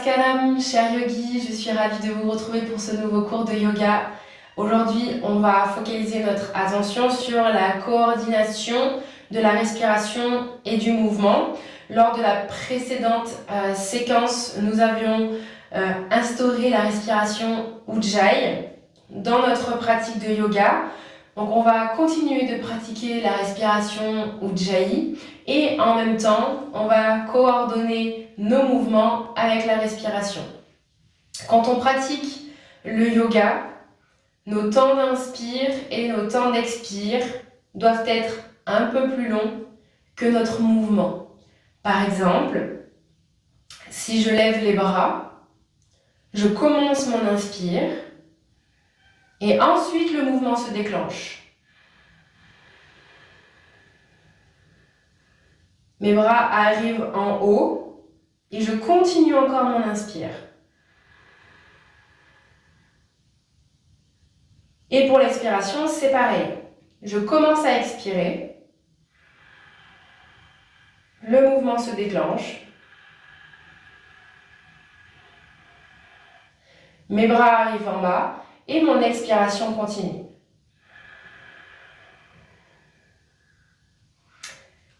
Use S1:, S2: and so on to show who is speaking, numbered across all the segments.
S1: Namaskaram, cher yogi, je suis ravie de vous retrouver pour ce nouveau cours de yoga. Aujourd'hui, on va focaliser notre attention sur la coordination de la respiration et du mouvement. Lors de la précédente séquence, nous avions instauré la respiration Ujjayi dans notre pratique de yoga. Donc on va continuer de pratiquer la respiration Ujjayi et en même temps, on va coordonner nos mouvements avec la respiration. Quand on pratique le yoga, nos temps d'inspire et nos temps d'expire doivent être un peu plus longs que notre mouvement. Par exemple, si je lève les bras, je commence mon inspire et ensuite le mouvement se déclenche. Mes bras arrivent en haut et je continue encore mon inspire. Et pour l'expiration, c'est pareil. Je commence à expirer. Le mouvement se déclenche. Mes bras arrivent en bas et mon expiration continue.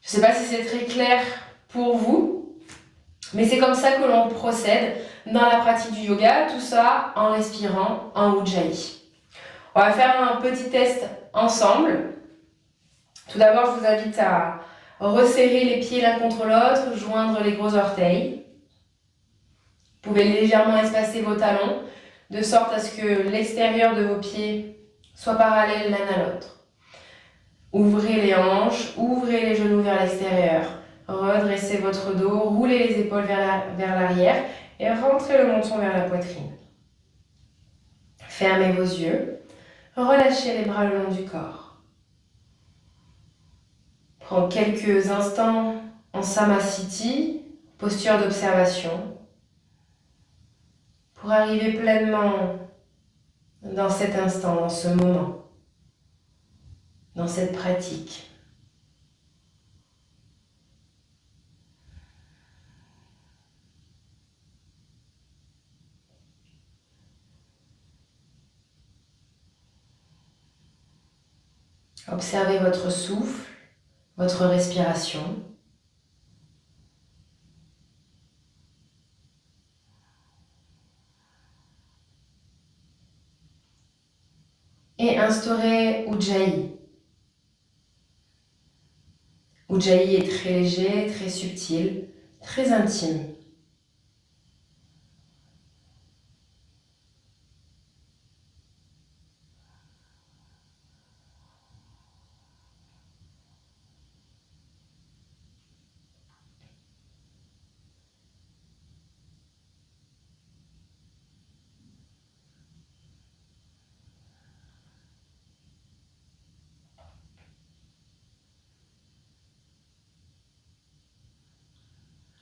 S1: Je ne sais pas si c'est très clair pour vous, mais c'est comme ça que l'on procède dans la pratique du yoga, tout ça en respirant en Ujjayi. On va faire un petit test ensemble. Tout d'abord, je vous invite à resserrer les pieds l'un contre l'autre, joindre les gros orteils. Vous pouvez légèrement espacer vos talons, de sorte à ce que l'extérieur de vos pieds soit parallèle l'un à l'autre. Ouvrez les hanches, ouvrez les genoux vers l'extérieur. Redressez votre dos, roulez les épaules vers l'arrière et rentrez le menton vers la poitrine. Fermez vos yeux. Relâchez les bras le long du corps. Prends quelques instants en Samasthiti, posture d'observation, pour arriver pleinement dans cet instant, dans ce moment, dans cette pratique. Observez votre souffle, votre respiration. Et instaurez Ujjayi. Ujjayi est très léger, très subtil, très intime.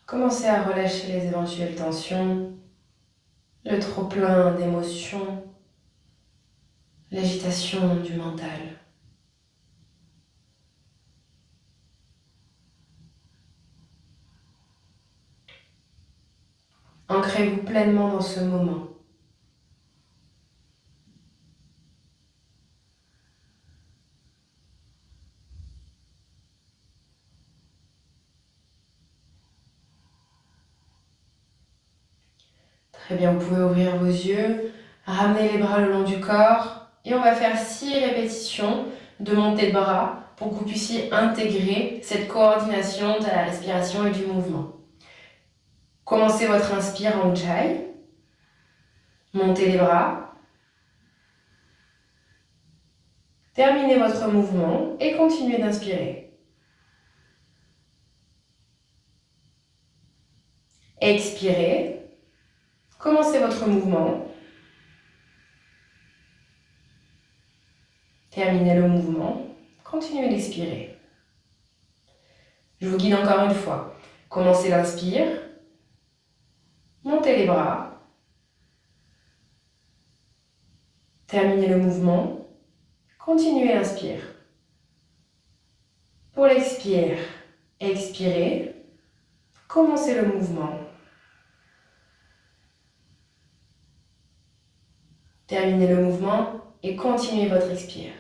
S1: Commencez à relâcher les éventuelles tensions, le trop-plein d'émotions, l'agitation du mental. Ancrez-vous pleinement dans ce moment. Très bien, vous pouvez ouvrir vos yeux, ramener les bras le long du corps et on va faire 6 répétitions de montée de bras pour que vous puissiez intégrer cette coordination de la respiration et du mouvement. Commencez votre inspire en Ujjayi, montez les bras, terminez votre mouvement et continuez d'inspirer. Expirez. Commencez votre mouvement. Terminez le mouvement. Continuez d'expirer. Je vous guide encore une fois. Commencez l'inspire. Montez les bras. Terminez le mouvement. Continuez l'inspire. Pour l'expire, expirez. Commencez le mouvement. Terminez le mouvement et continuez votre expire.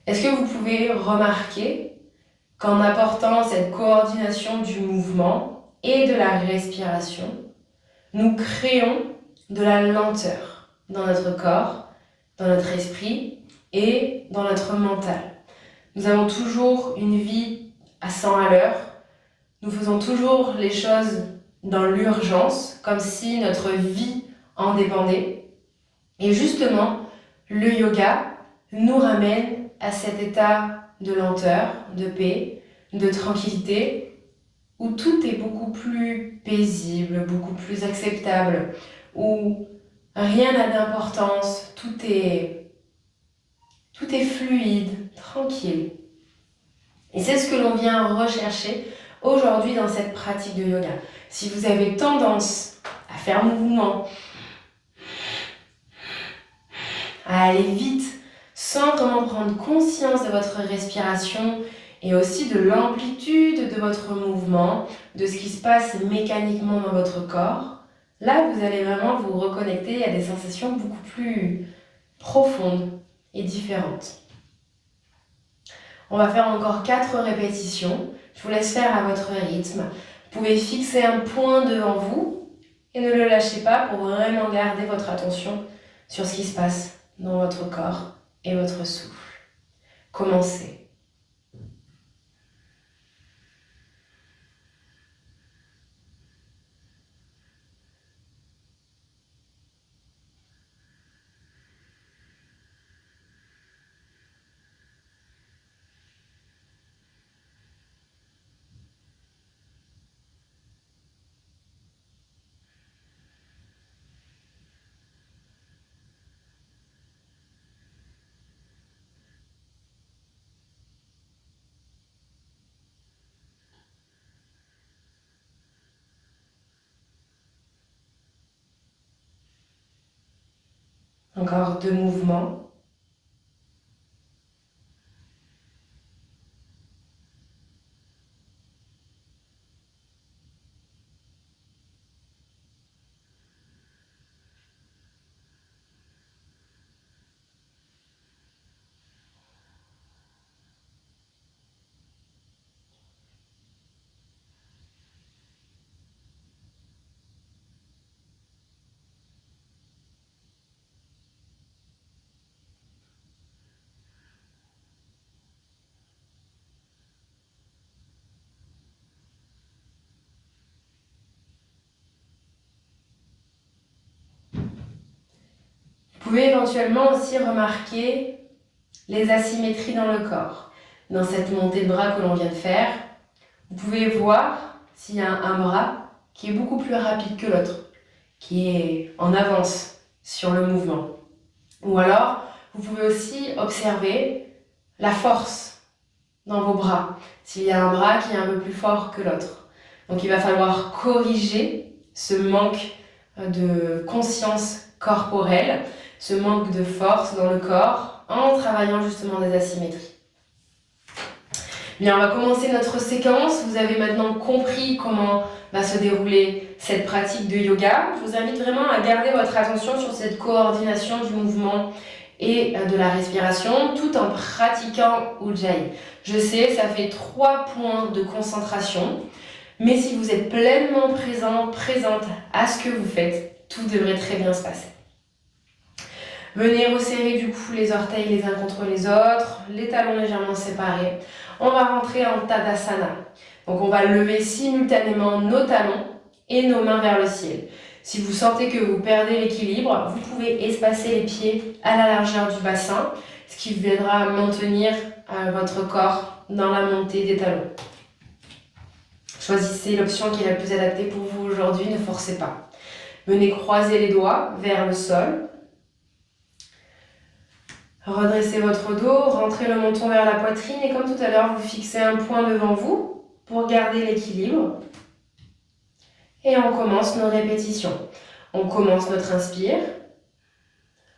S1: Est-ce que vous pouvez remarquer qu'en apportant cette coordination du mouvement et de la respiration, nous créons de la lenteur dans notre corps, dans notre esprit et dans notre mental. Nous avons toujours une vie à 100 à l'heure. Nous faisons toujours les choses dans l'urgence, comme si notre vie en dépendait. Et justement, le yoga nous ramène à cet état de lenteur, de paix, de tranquillité, où tout est beaucoup plus paisible, beaucoup plus acceptable, où rien n'a d'importance, tout est fluide, tranquille. Et c'est ce que l'on vient rechercher aujourd'hui dans cette pratique de yoga. Si vous avez tendance à faire mouvement, à aller vite, sans vraiment prendre conscience de votre respiration et aussi de l'amplitude de votre mouvement, de ce qui se passe mécaniquement dans votre corps, là vous allez vraiment vous reconnecter à des sensations beaucoup plus profondes et différentes. On va faire encore 4 répétitions. Je vous laisse faire à votre rythme. Vous pouvez fixer un point devant vous et ne le lâchez pas pour vraiment garder votre attention sur ce qui se passe dans votre corps et votre souffle. Commencez. Encore 2 mouvements. Vous pouvez éventuellement aussi remarquer les asymétries dans le corps. Dans cette montée de bras que l'on vient de faire, vous pouvez voir s'il y a un bras qui est beaucoup plus rapide que l'autre, qui est en avance sur le mouvement. Ou alors, vous pouvez aussi observer la force dans vos bras, s'il y a un bras qui est un peu plus fort que l'autre. Donc il va falloir corriger ce manque de conscience corporelle, ce manque de force dans le corps en travaillant justement des asymétries. Bien, on va commencer notre séquence. Vous avez maintenant compris comment va se dérouler cette pratique de yoga. Je vous invite vraiment à garder votre attention sur cette coordination du mouvement et de la respiration tout en pratiquant Ujjayi. Je sais, ça fait 3 points de concentration, mais si vous êtes pleinement présente à ce que vous faites, tout devrait très bien se passer. Venez resserrer du coup les orteils les uns contre les autres, les talons légèrement séparés. On va rentrer en Tadasana. Donc on va lever simultanément nos talons et nos mains vers le ciel. Si vous sentez que vous perdez l'équilibre, vous pouvez espacer les pieds à la largeur du bassin, ce qui viendra maintenir votre corps dans la montée des talons. Choisissez l'option qui est la plus adaptée pour vous aujourd'hui, ne forcez pas. Venez croiser les doigts vers le sol. Redressez votre dos, rentrez le menton vers la poitrine et comme tout à l'heure, vous fixez un point devant vous pour garder l'équilibre. Et on commence nos répétitions. On commence notre inspire.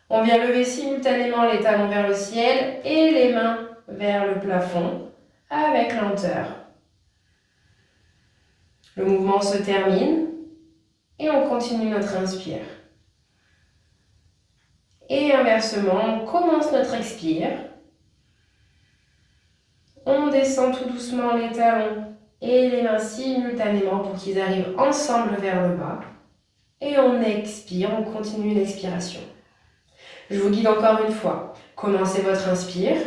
S1: On vient lever simultanément les talons vers le ciel et les mains vers le plafond avec lenteur. Le mouvement se termine. Et on continue notre inspire. Et inversement, on commence notre expire. On descend tout doucement les talons et les mains simultanément pour qu'ils arrivent ensemble vers le bas. Et on expire, on continue l'expiration. Je vous guide encore une fois. Commencez votre inspire.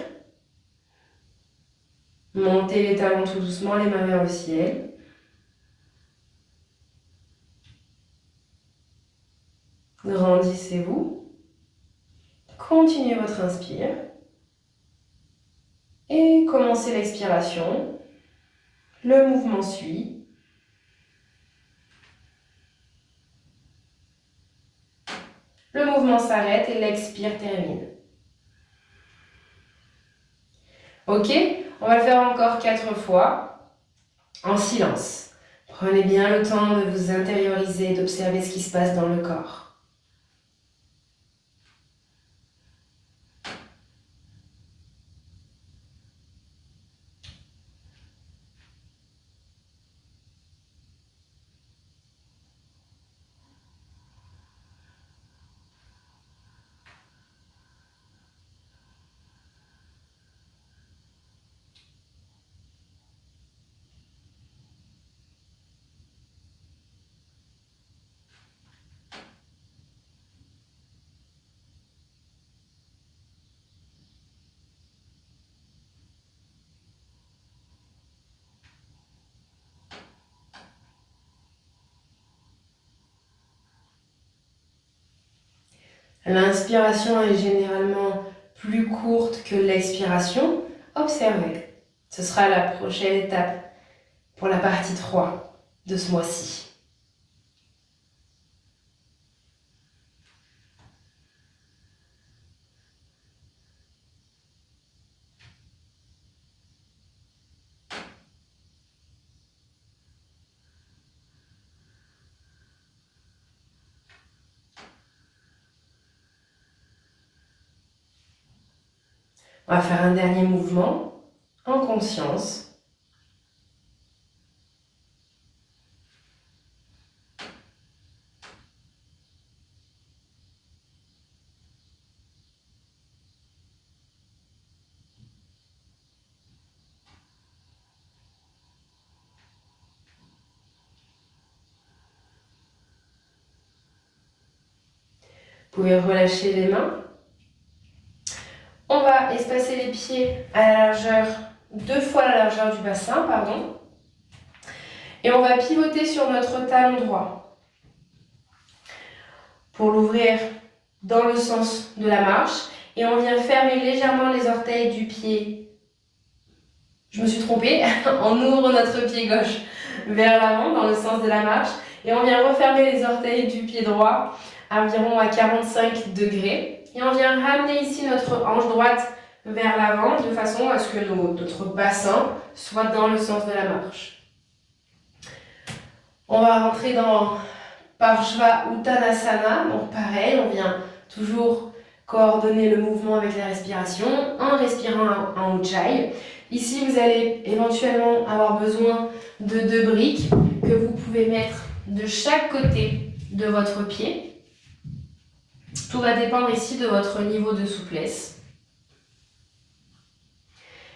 S1: Montez les talons tout doucement, les mains vers le ciel. Grandissez-vous. Continuez votre inspire. Et commencez l'expiration. Le mouvement suit. Le mouvement s'arrête et l'expire termine. Ok, on va le faire encore 4 fois en silence. Prenez bien le temps de vous intérioriser, d'observer ce qui se passe dans le corps. L'inspiration est généralement plus courte que l'expiration. Observez. Ce sera la prochaine étape pour la partie 3 de ce mois-ci. On va faire un dernier mouvement en conscience. Vous pouvez relâcher les mains. On va espacer les pieds à la largeur, 2 fois la largeur du bassin, pardon. Et on va pivoter sur notre talon droit. Pour l'ouvrir dans le sens de la marche. Et on vient fermer légèrement les orteils du pied. Je me suis trompée. On ouvre notre pied gauche vers l'avant dans le sens de la marche. Et on vient refermer les orteils du pied droit environ à 45 degrés. Et on vient ramener ici notre hanche droite vers l'avant de façon à ce que notre bassin soit dans le sens de la marche. On va rentrer dans Parshva Uttanasana. Donc pareil, on vient toujours coordonner le mouvement avec la respiration en respirant en Ujjayi. Ici, vous allez éventuellement avoir besoin de 2 briques que vous pouvez mettre de chaque côté de votre pied. Tout va dépendre ici de votre niveau de souplesse.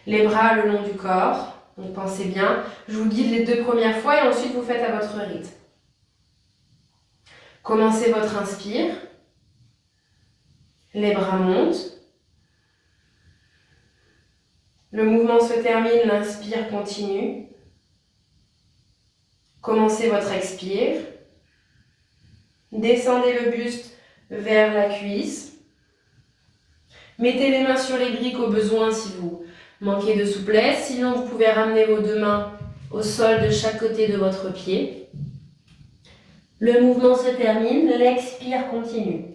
S1: Les bras le long du corps, donc pensez bien. Je vous guide les 2 premières fois et ensuite vous faites à votre rythme. Commencez votre inspire. Les bras montent. Le mouvement se termine, l'inspire continue. Commencez votre expire. Descendez le buste vers la cuisse. Mettez les mains sur les briques au besoin si vous manquez de souplesse. Sinon, vous pouvez ramener vos 2 mains au sol de chaque côté de votre pied. Le mouvement se termine, l'expire continue.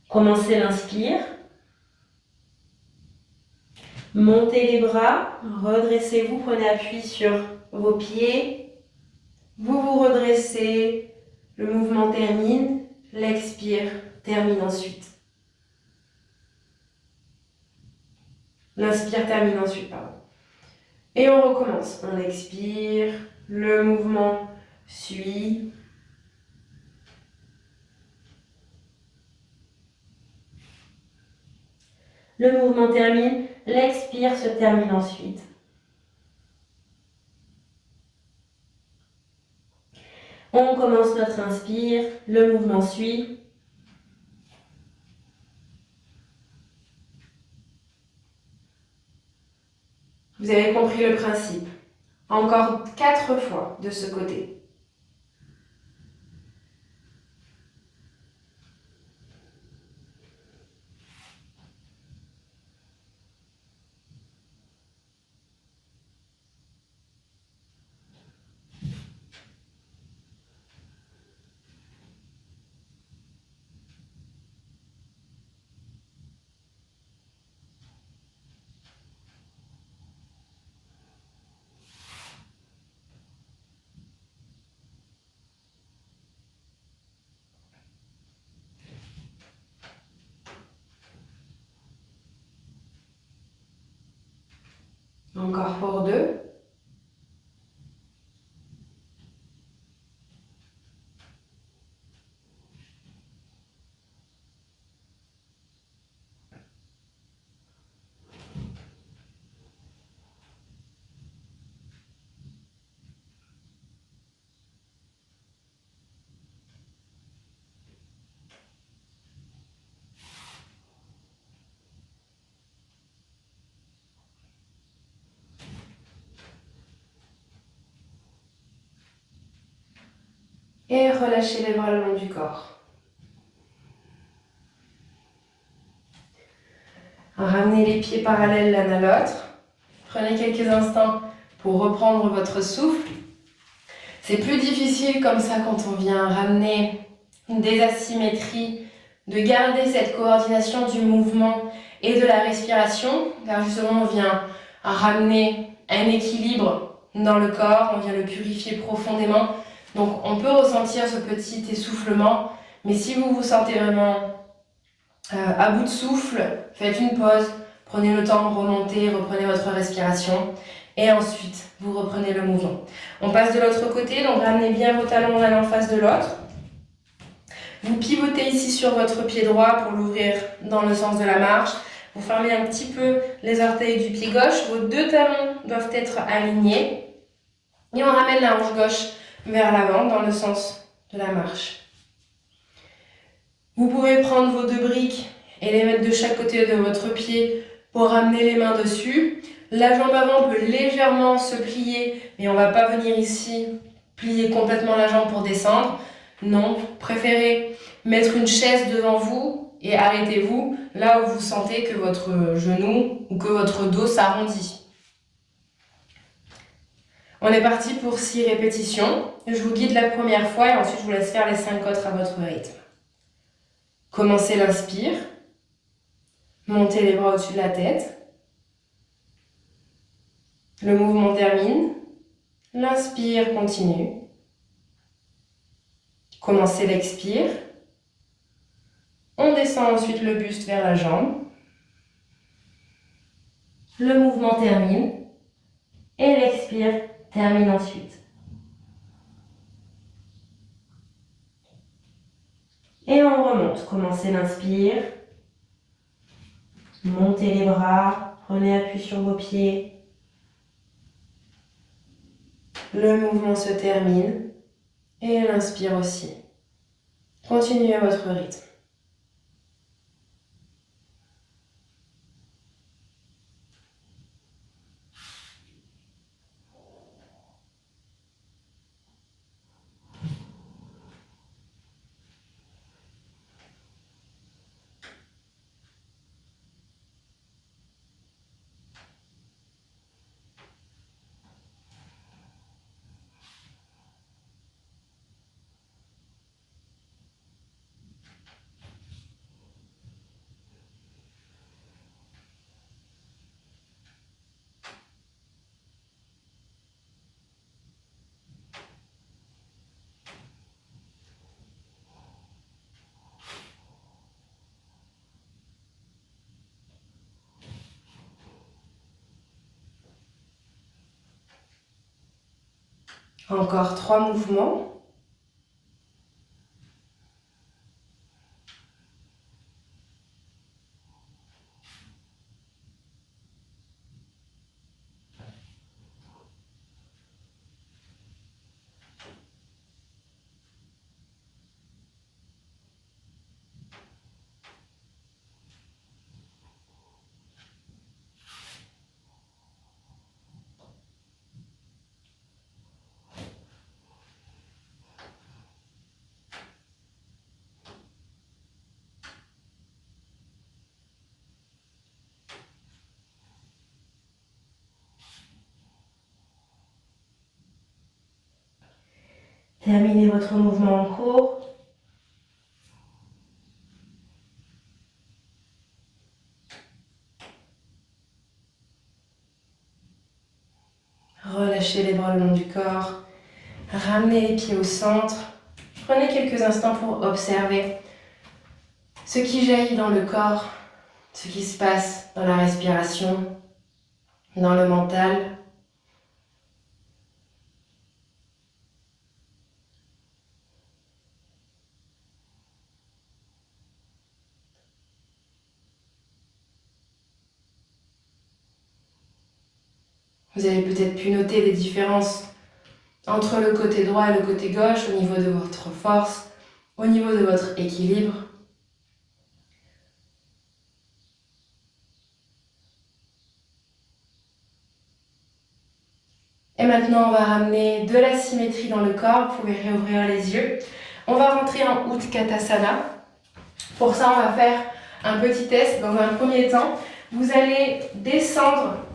S1: Commencez l'inspire. Montez les bras, redressez-vous, prenez appui sur vos pieds. Vous vous redressez, le mouvement termine, l'expire termine ensuite. L'inspire termine ensuite, pardon. Et on recommence. On expire, le mouvement suit. Le mouvement termine, l'expire se termine ensuite. On commence notre inspire, le mouvement suit. Vous avez compris le principe. Encore 4 fois de ce côté. Encore pour 2. Et relâchez les bras le long du corps. Ramenez les pieds parallèles l'un à l'autre. Prenez quelques instants pour reprendre votre souffle. C'est plus difficile comme ça quand on vient ramener des asymétries, de garder cette coordination du mouvement et de la respiration, car justement on vient ramener un équilibre dans le corps, on vient le purifier profondément. Donc on peut ressentir ce petit essoufflement, mais si vous vous sentez vraiment à bout de souffle, faites une pause, prenez le temps de remonter, reprenez votre respiration et ensuite vous reprenez le mouvement. On passe de l'autre côté, donc ramenez bien vos talons l'un en face de l'autre. Vous pivotez ici sur votre pied droit pour l'ouvrir dans le sens de la marche. Vous fermez un petit peu les orteils du pied gauche. Vos 2 talons doivent être alignés. Et on ramène la hanche gauche vers l'avant dans le sens de la marche. Vous pouvez prendre vos 2 briques et les mettre de chaque côté de votre pied pour ramener les mains dessus. La jambe avant peut légèrement se plier, mais on ne va pas venir ici plier complètement la jambe pour descendre. Non, préférez mettre une chaise devant vous et arrêtez-vous là où vous sentez que votre genou ou que votre dos s'arrondit. On est parti pour 6 répétitions. Je vous guide la première fois et ensuite je vous laisse faire les 5 autres à votre rythme. Commencez l'inspire. Montez les bras au-dessus de la tête. Le mouvement termine. L'inspire continue. Commencez l'expire. On descend ensuite le buste vers la jambe. Le mouvement termine. Et l'expire termine ensuite. Et on remonte. Commencez l'inspire. Montez les bras. Prenez appui sur vos pieds. Le mouvement se termine. Et l'inspire aussi. Continuez à votre rythme. Encore 3 mouvements. Terminez votre mouvement en cours. Relâchez les bras le long du corps. Ramenez les pieds au centre. Prenez quelques instants pour observer ce qui jaillit dans le corps, ce qui se passe dans la respiration, dans le mental. Vous avez peut-être pu noter des différences entre le côté droit et le côté gauche au niveau de votre force, au niveau de votre équilibre. Et maintenant, on va ramener de la symétrie dans le corps. Vous pouvez réouvrir les yeux. On va rentrer en Utkatasana. Pour ça, on va faire un petit test. Dans un premier temps, vous allez descendre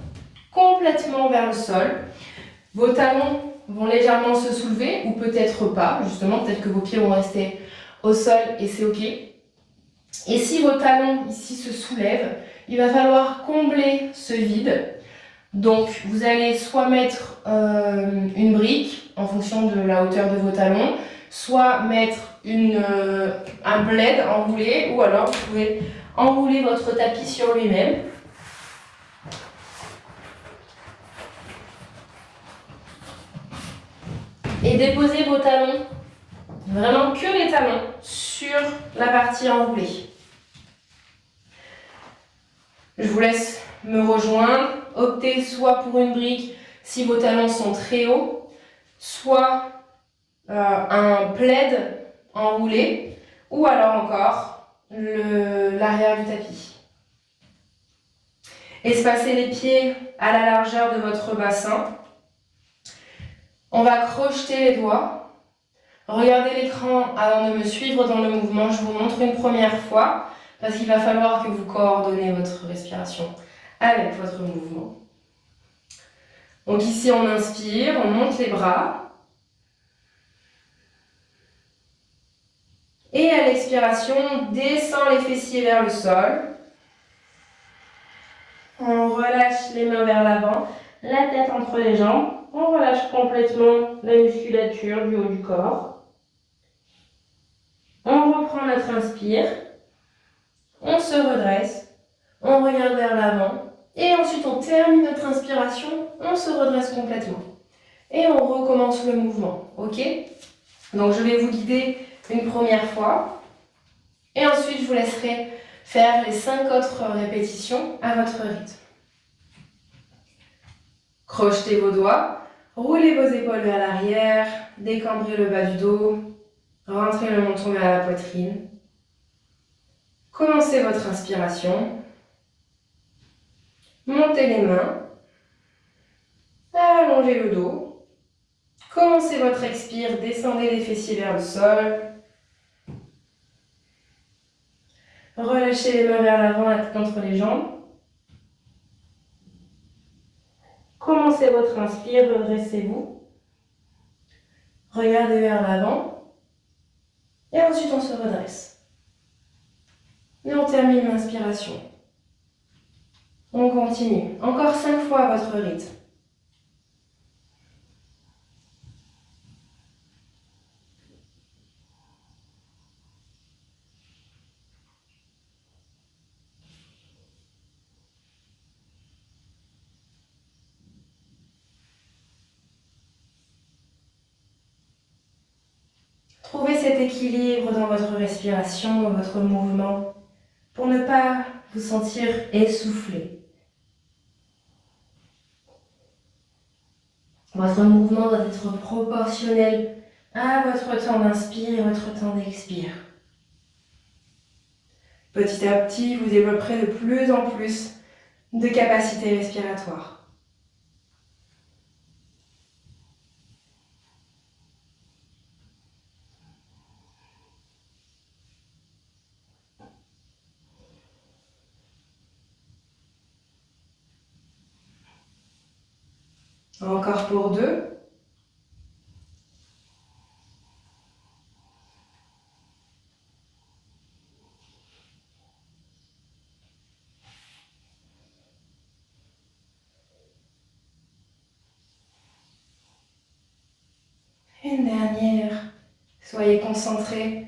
S1: complètement vers le sol. Vos talons vont légèrement se soulever ou peut-être pas, justement, peut-être que vos pieds vont rester au sol et c'est ok. Et si vos talons ici se soulèvent, il va falloir combler ce vide. Donc vous allez soit mettre une brique en fonction de la hauteur de vos talons, soit mettre un plaid enroulé, ou alors vous pouvez enrouler votre tapis sur lui-même. Et déposez vos talons, vraiment que les talons, sur la partie enroulée. Je vous laisse me rejoindre. Optez soit pour une brique si vos talons sont très hauts, soit un plaid enroulé, ou alors encore l'arrière du tapis. Espacez les pieds à la largeur de votre bassin. On va crocheter les doigts. Regardez l'écran avant de me suivre dans le mouvement. Je vous montre une première fois parce qu'il va falloir que vous coordonnez votre respiration avec votre mouvement. Donc ici, on inspire, on monte les bras. Et à l'expiration, on descend les fessiers vers le sol. On relâche les mains vers l'avant, la tête entre les jambes. On relâche complètement la musculature du haut du corps. On reprend notre inspire. On se redresse. On regarde vers l'avant. Et ensuite, on termine notre inspiration. On se redresse complètement. Et on recommence le mouvement. Ok? Donc, je vais vous guider une première fois. Et ensuite, je vous laisserai faire les 5 autres répétitions à votre rythme. Crochetez vos doigts. Roulez vos épaules vers l'arrière, décambrez le bas du dos, rentrez le menton vers la poitrine. Commencez votre inspiration. Montez les mains. Allongez le dos. Commencez votre expire, descendez les fessiers vers le sol. Relâchez les mains vers l'avant, la tête entre les jambes. Commencez votre inspire, redressez-vous. Regardez vers l'avant. Et ensuite, on se redresse. Et on termine l'inspiration. On continue. Encore 5 fois à votre rythme. cet équilibre dans votre respiration, dans votre mouvement, pour ne pas vous sentir essoufflé. Votre mouvement doit être proportionnel à votre temps d'inspire et votre temps d'expire. Petit à petit, vous développerez de plus en plus de capacités respiratoires. Encore pour 2. Une dernière. Soyez concentrés.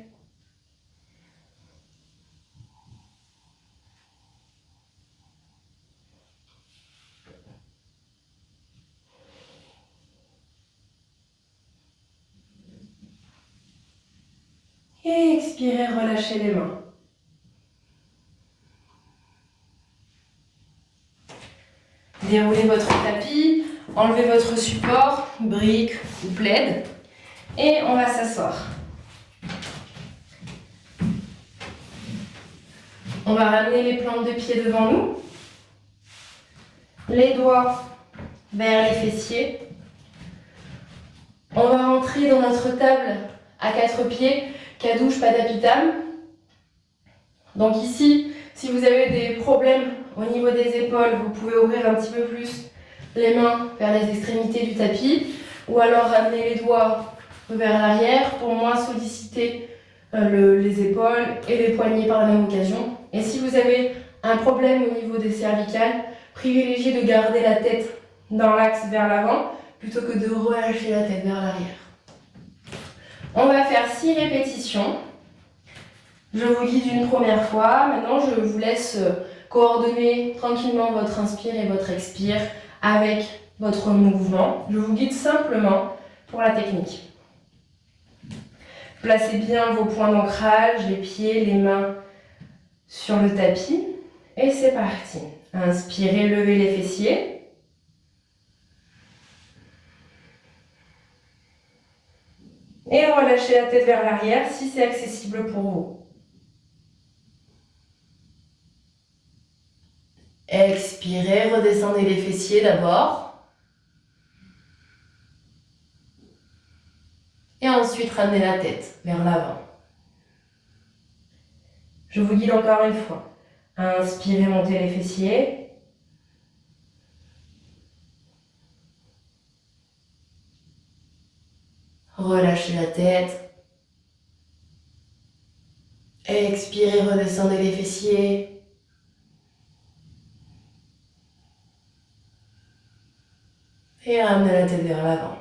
S1: Et expirez, relâchez les mains. Déroulez votre tapis, enlevez votre support, brique ou plaid, et on va s'asseoir. On va ramener les plantes de pied devant nous, les doigts vers les fessiers. On va rentrer dans notre table à 4 pieds, Kadouche Padapitam. Donc ici, si vous avez des problèmes au niveau des épaules, vous pouvez ouvrir un petit peu plus les mains vers les extrémités du tapis, ou alors ramener les doigts vers l'arrière pour moins solliciter les épaules et les poignets par la même occasion. Et si vous avez un problème au niveau des cervicales, privilégiez de garder la tête dans l'axe vers l'avant plutôt que de relâcher la tête vers l'arrière. On va faire 6 répétitions. Je vous guide une première fois. Maintenant, je vous laisse coordonner tranquillement votre inspire et votre expire avec votre mouvement. Je vous guide simplement pour la technique. Placez bien vos points d'ancrage, les pieds, les mains sur le tapis. Et c'est parti. Inspirez, levez les fessiers. Et relâchez la tête vers l'arrière si c'est accessible pour vous. Expirez, redescendez les fessiers d'abord. Et ensuite, ramenez la tête vers l'avant. Je vous guide encore une fois. Inspirez, montez les fessiers. Relâchez la tête. Expirez, redescendez les fessiers. Et ramenez la tête vers l'avant.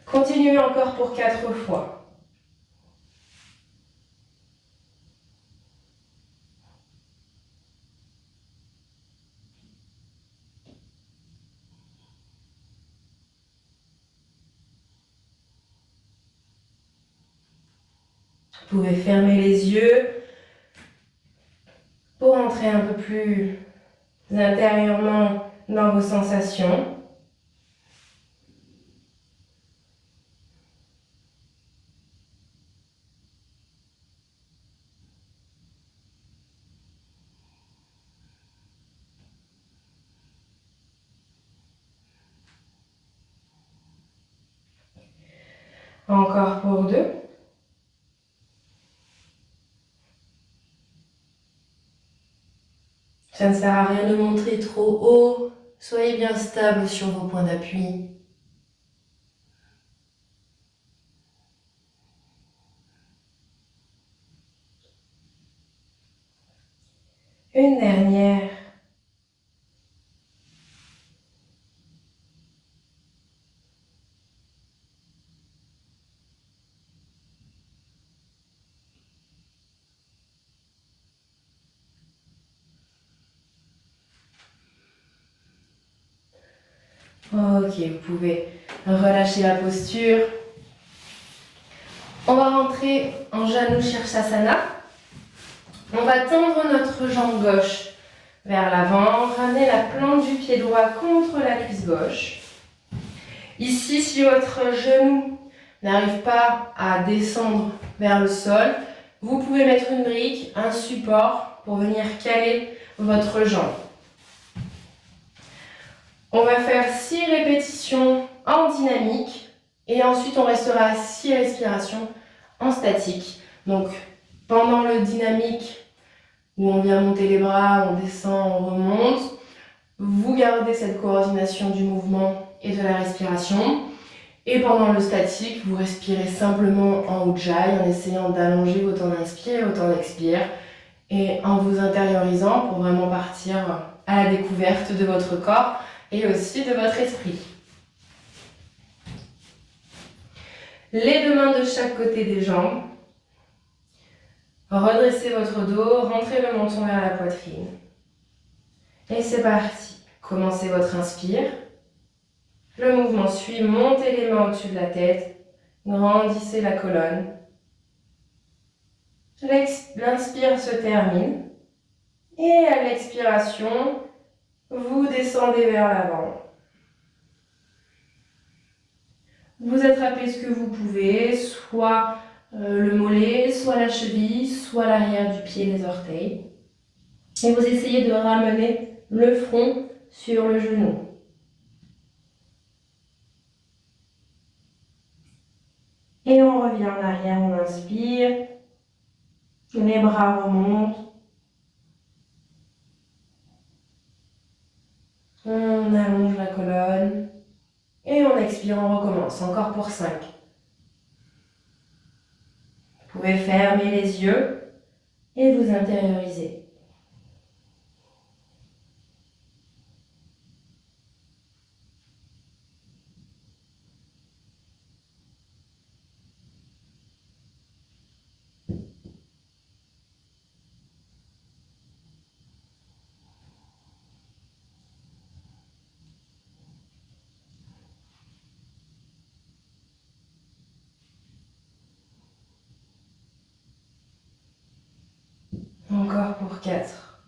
S1: Continuez encore pour 4 fois. Vous pouvez fermer les yeux pour entrer un peu plus intérieurement dans vos sensations. Encore pour 2. Ça ne sert à rien de monter trop haut. Soyez bien stable sur vos points d'appui. Une dernière. Ok, vous pouvez Relâchez la posture. On va rentrer en Janu Shirshasana. On va tendre notre jambe gauche vers l'avant, ramener la plante du pied droit contre la cuisse gauche. Ici, si votre genou n'arrive pas à descendre vers le sol, vous pouvez mettre une brique, un support pour venir caler votre jambe. On va faire 6 répétitions en dynamique et ensuite on restera à 6 respirations en statique. Donc pendant le dynamique où on vient monter les bras, on descend, on remonte, vous gardez cette coordination du mouvement et de la respiration. Et pendant le statique, vous respirez simplement en Ujjayi en essayant d'allonger vos temps d'inspire et vos temps d'expire et en vous intériorisant pour vraiment partir à la découverte de votre corps et aussi de votre esprit. Les deux mains de chaque côté des jambes. Redressez votre dos, rentrez le menton vers la poitrine. Et c'est parti. Commencez votre inspire. Le mouvement suit, montez les mains au-dessus de la tête, grandissez la colonne. L'inspire se termine. Et à l'expiration, vous descendez vers l'avant. Vous attrapez ce que vous pouvez, soit le mollet, soit la cheville, soit l'arrière du pied, les orteils. Et vous essayez de ramener le front sur le genou. Et on revient en arrière, on inspire. Les bras remontent. On allonge la colonne. Et on expire, on recommence. Encore pour 5. Vous pouvez fermer les yeux et vous intérioriser. Encore pour 4.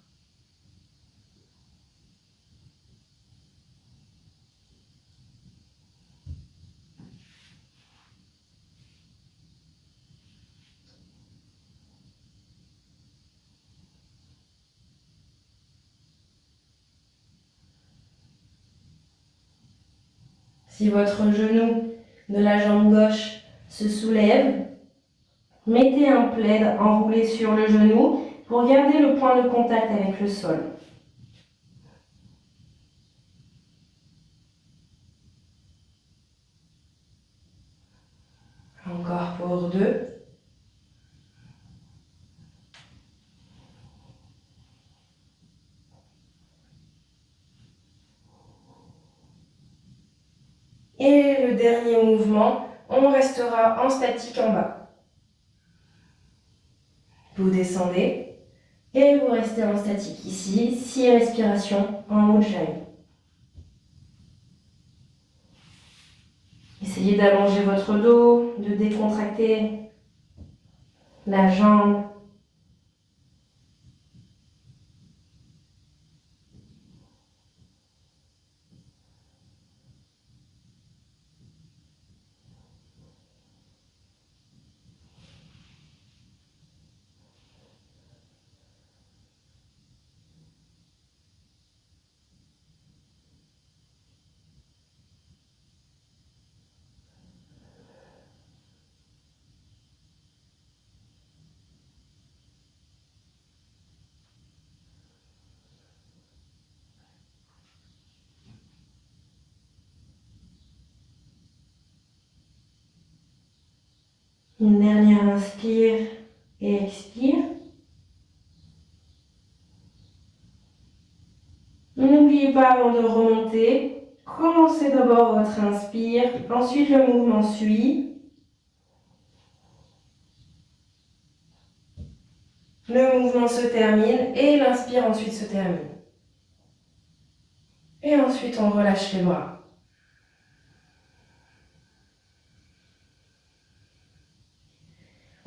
S1: Si votre genou de la jambe gauche se soulève, mettez un plaid enroulé sur le genou pour garder le point de contact avec le sol. Encore pour 2. Et le dernier mouvement, on restera en statique en bas. Vous descendez et vous restez en statique ici, 6 respirations en Ujjayi. Essayez d'allonger votre dos, de décontracter la jambe. Une dernière inspire et expire. N'oubliez pas avant de remonter, commencez d'abord votre inspire, ensuite le mouvement suit. Le mouvement se termine et l'inspire ensuite se termine. Et ensuite on relâche les bras.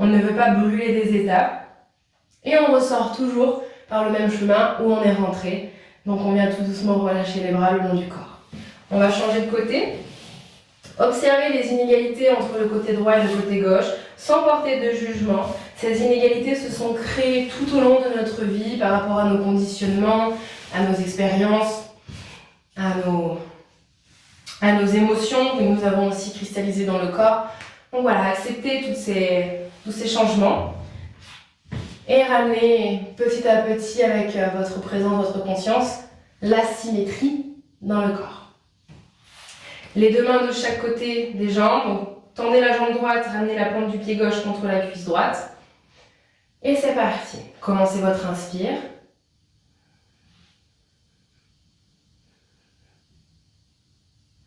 S1: On ne veut pas brûler des étapes. Et on ressort toujours par le même chemin où on est rentré. Donc on vient tout doucement relâcher les bras le long du corps. On va changer de côté. Observez les inégalités entre le côté droit et le côté gauche, sans porter de jugement. Ces inégalités se sont créées tout au long de notre vie par rapport à nos conditionnements, à nos expériences, à nos émotions que nous avons aussi cristallisées dans le corps. Donc voilà, acceptez tous ces changements et ramenez petit à petit avec votre présence, votre conscience, la symétrie dans le corps. Les deux mains de chaque côté des jambes. Donc, tendez la jambe droite, ramenez la pointe du pied gauche contre la cuisse droite. Et c'est parti. Commencez votre inspire.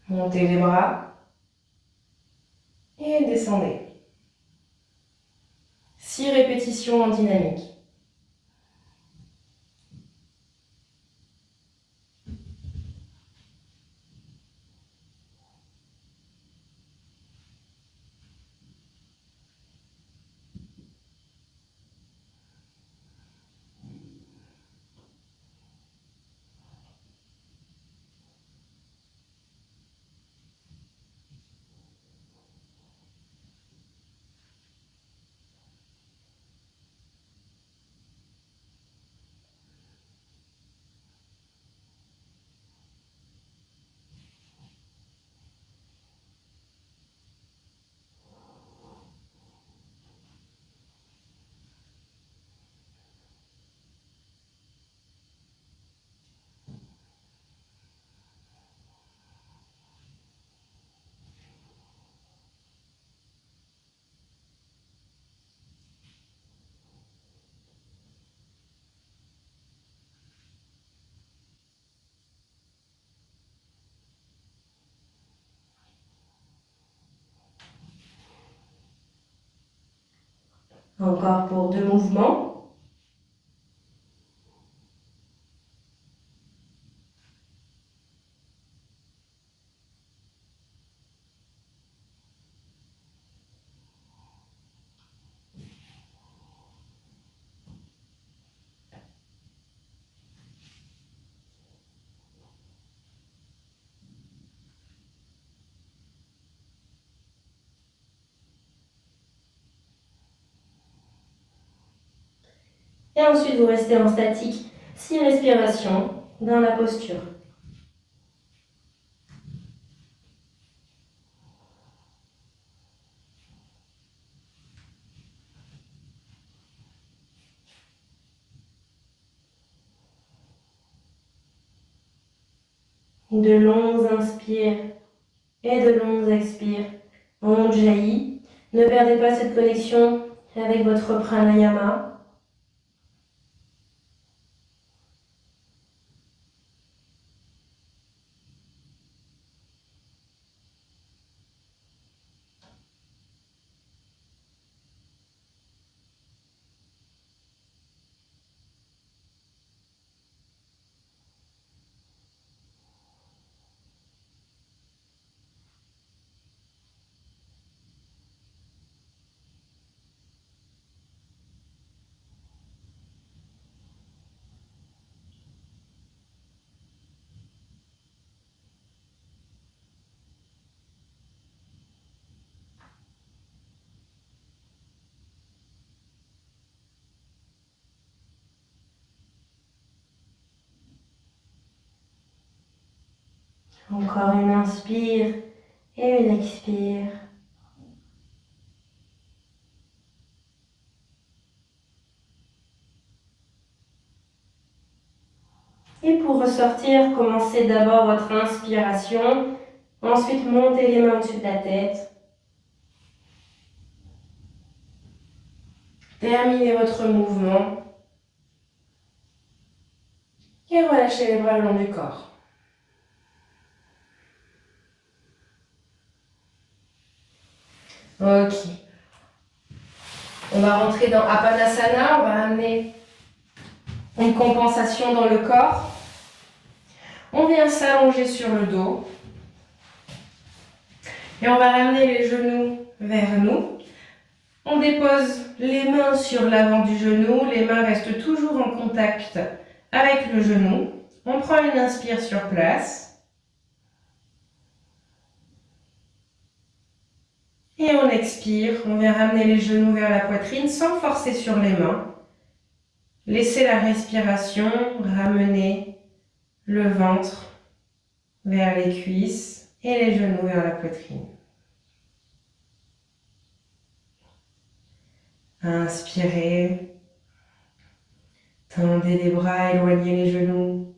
S1: Montez les bras. Et descendez. 6 répétitions en dynamique. Encore pour 2 mouvements. Et ensuite, vous restez en statique, 6 respirations dans la posture. De longues inspires et de longues expires. On jaillit. Ne perdez pas cette connexion avec votre pranayama. Encore une inspire et une expire. Et pour ressortir, commencez d'abord votre inspiration, ensuite montez les mains au-dessus de la tête. Terminez votre mouvement et relâchez les bras le long du corps. Ok. On va rentrer dans Apanasana, on va amener une compensation dans le corps. On vient s'allonger sur le dos. Et on va ramener les genoux vers nous. On dépose les mains sur l'avant du genou, les mains restent toujours en contact avec le genou. On prend une inspire sur place. Et on expire, on vient ramener les genoux vers la poitrine sans forcer sur les mains. Laissez la respiration ramener le ventre vers les cuisses et les genoux vers la poitrine. Inspirez. Tendez les bras, éloignez les genoux.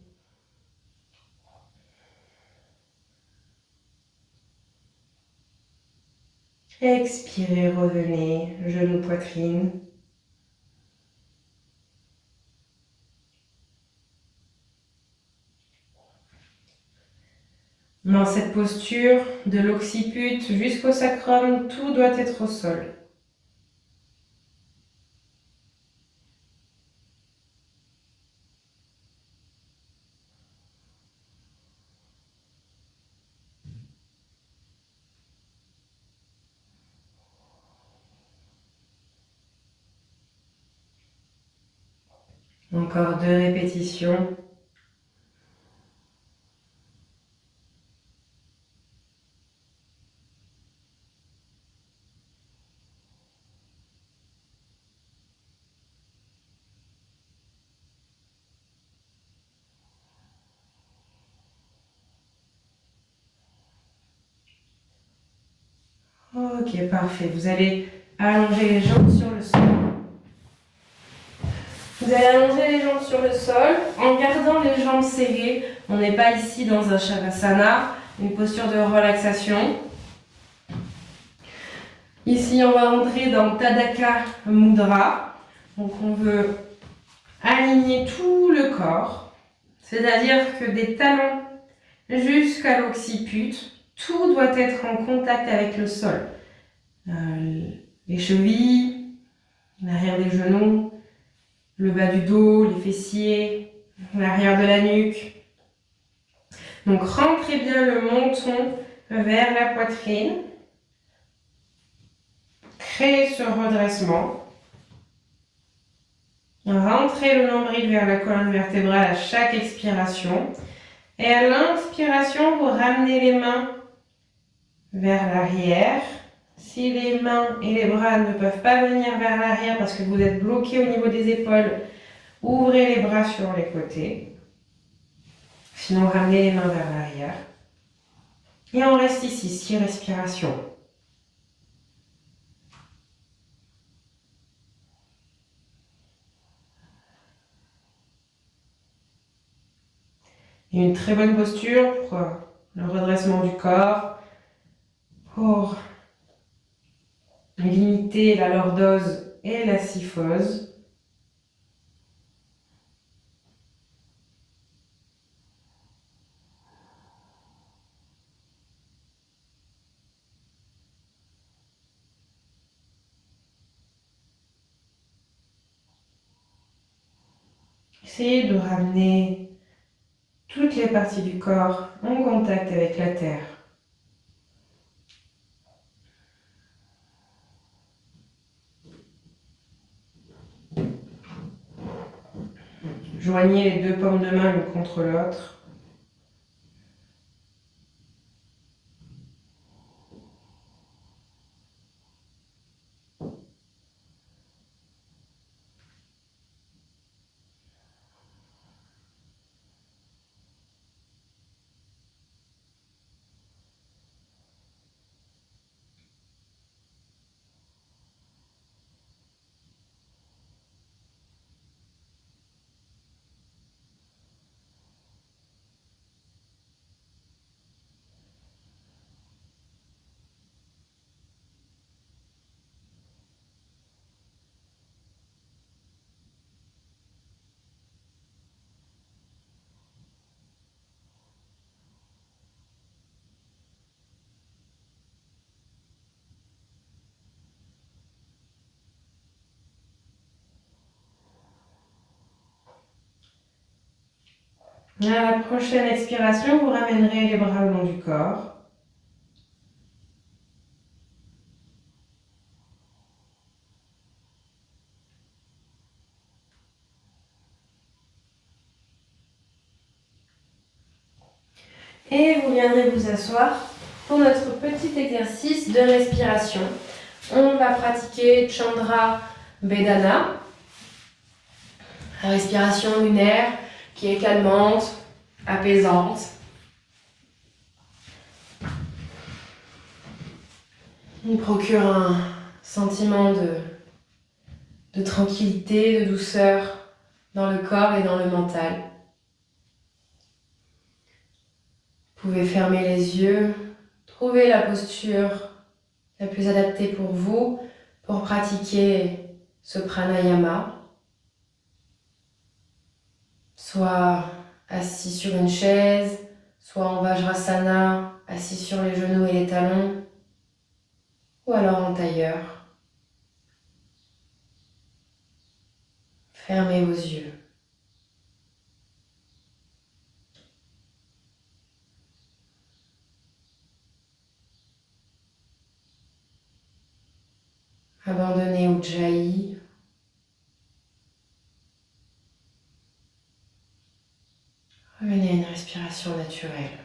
S1: Expirez, revenez, genoux, poitrine. Dans cette posture, de l'occiput jusqu'au sacrum, tout doit être au sol. Encore 2 répétitions. Ok, parfait. Vous allez allonger les jambes sur le sol. Vous allez allonger les jambes sur le sol en gardant les jambes serrées. On n'est pas ici dans un Shavasana, une posture de relaxation. Ici, on va entrer dans Tadaka Mudra. Donc, on veut aligner tout le corps, c'est-à-dire que des talons jusqu'à l'occiput, tout doit être en contact avec le sol. Les chevilles, l'arrière des genoux, le bas du dos, les fessiers, l'arrière de la nuque. Donc rentrez bien le menton vers la poitrine. Créez ce redressement. Rentrez le nombril vers la colonne vertébrale à chaque expiration. Et à l'inspiration, vous ramenez les mains vers l'arrière. Si les mains et les bras ne peuvent pas venir vers l'arrière parce que vous êtes bloqué au niveau des épaules, ouvrez les bras sur les côtés. Sinon, ramenez les mains vers l'arrière. Et on reste ici, 6 respirations. Et une très bonne posture pour le redressement du corps, pour limiter la lordose et la kyphose. Essayez de ramener toutes les parties du corps en contact avec la terre. Joignez les 2 paumes de main l'une contre l'autre. À la prochaine expiration, vous ramènerez les bras le long du corps. Et vous viendrez vous asseoir pour notre petit exercice de respiration. On va pratiquer Chandra Vedana, la respiration lunaire qui est calmante, apaisante. Il procure un sentiment de tranquillité, de douceur dans le corps et dans le mental. Vous pouvez fermer les yeux, trouver la posture la plus adaptée pour vous pour pratiquer ce pranayama. Soit assis sur une chaise, soit en Vajrasana, assis sur les genoux et les talons, ou alors en tailleur. Fermez vos yeux. Abandonnez Ujjayi. Revenez à une respiration naturelle.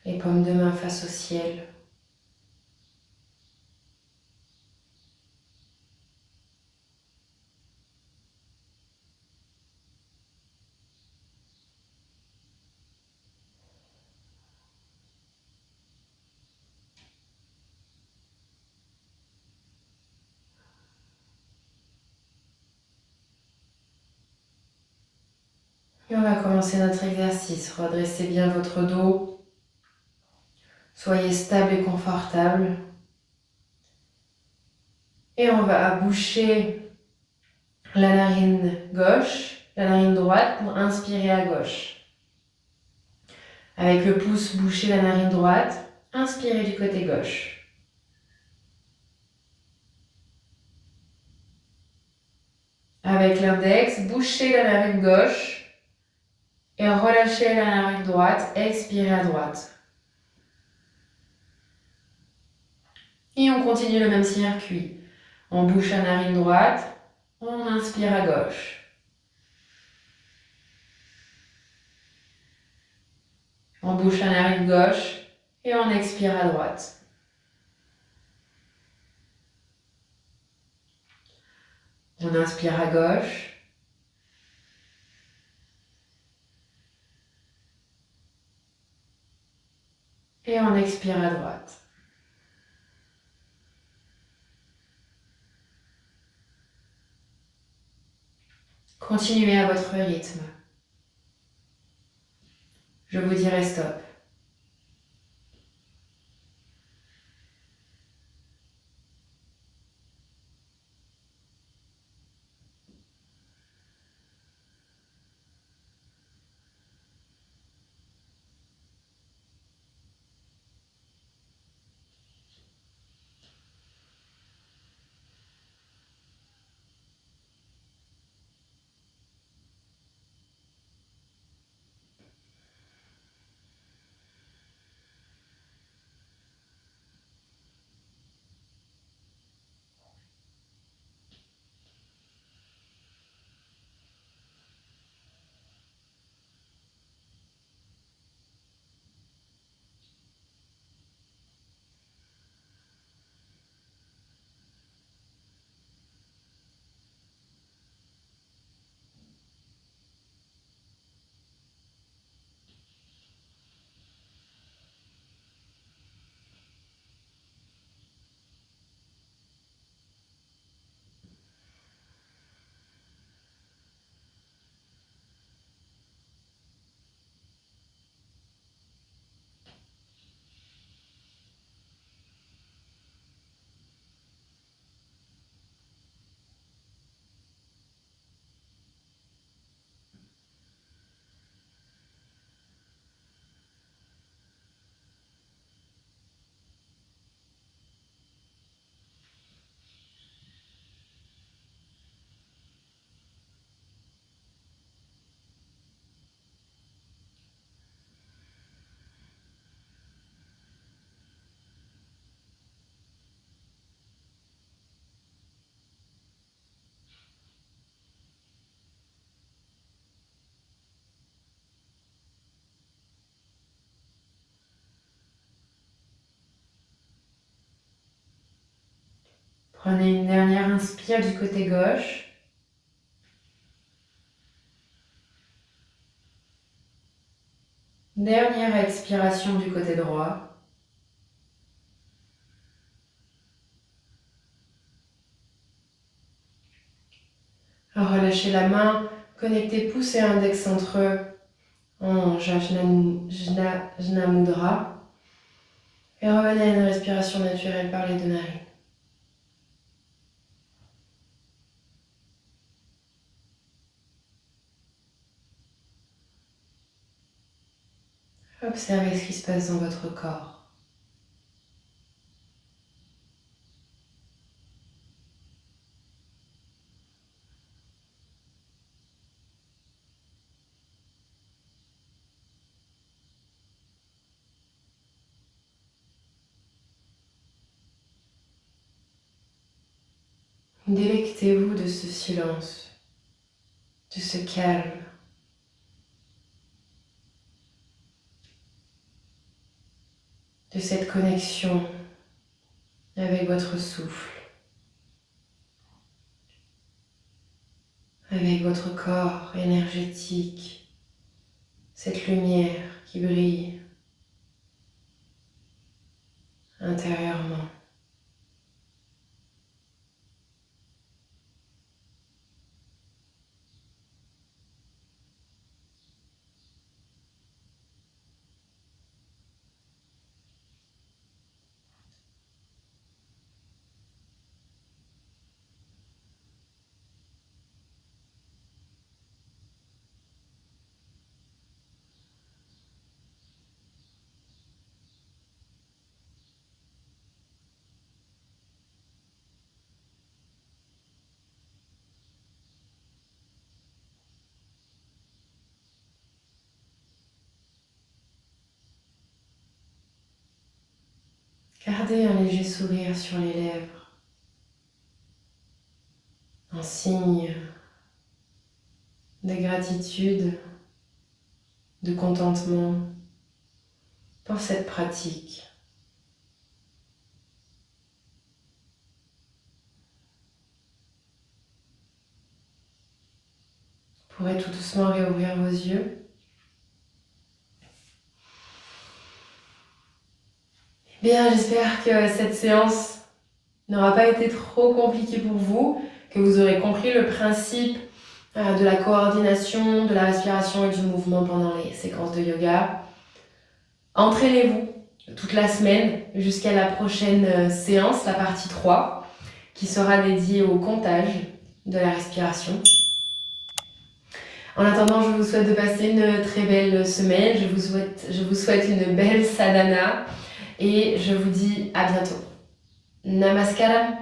S1: Les paumes de main face au ciel. Et on va commencer notre exercice. Redressez bien votre dos. Soyez stable et confortable. Et on va boucher la narine gauche, la narine droite pour inspirer à gauche. Avec le pouce, bouchez la narine droite, inspirez du côté gauche. Avec l'index, bouchez la narine gauche et relâchez la narine droite, expirez à droite. Et on continue le même circuit. On bouche la narine droite, on inspire à gauche. On bouche la narine gauche et on expire à droite. On inspire à gauche. Et on expire à droite. Continuez à votre rythme. Je vous dirai stop. Prenez une dernière inspire du côté gauche. Dernière expiration du côté droit. Relâchez la main, connectez pouce et index entre eux en Jajna Mudra. Et revenez à une respiration naturelle par les deux narines. Observez ce qui se passe dans votre corps. Délectez-vous de ce silence, de ce calme. De cette connexion avec votre souffle, avec votre corps énergétique, cette lumière qui brille intérieurement. Gardez un léger sourire sur les lèvres, un signe de gratitude, de contentement pour cette pratique. Vous pourrez tout doucement réouvrir vos yeux. Bien, j'espère que cette séance n'aura pas été trop compliquée pour vous, que vous aurez compris le principe de la coordination, de la respiration et du mouvement pendant les séquences de yoga. Entraînez-vous toute la semaine jusqu'à la prochaine séance, la partie 3, qui sera dédiée au comptage de la respiration. En attendant, je vous souhaite de passer une très belle semaine. Je vous souhaite une belle sadhana et je vous dis à bientôt. Namaskaram.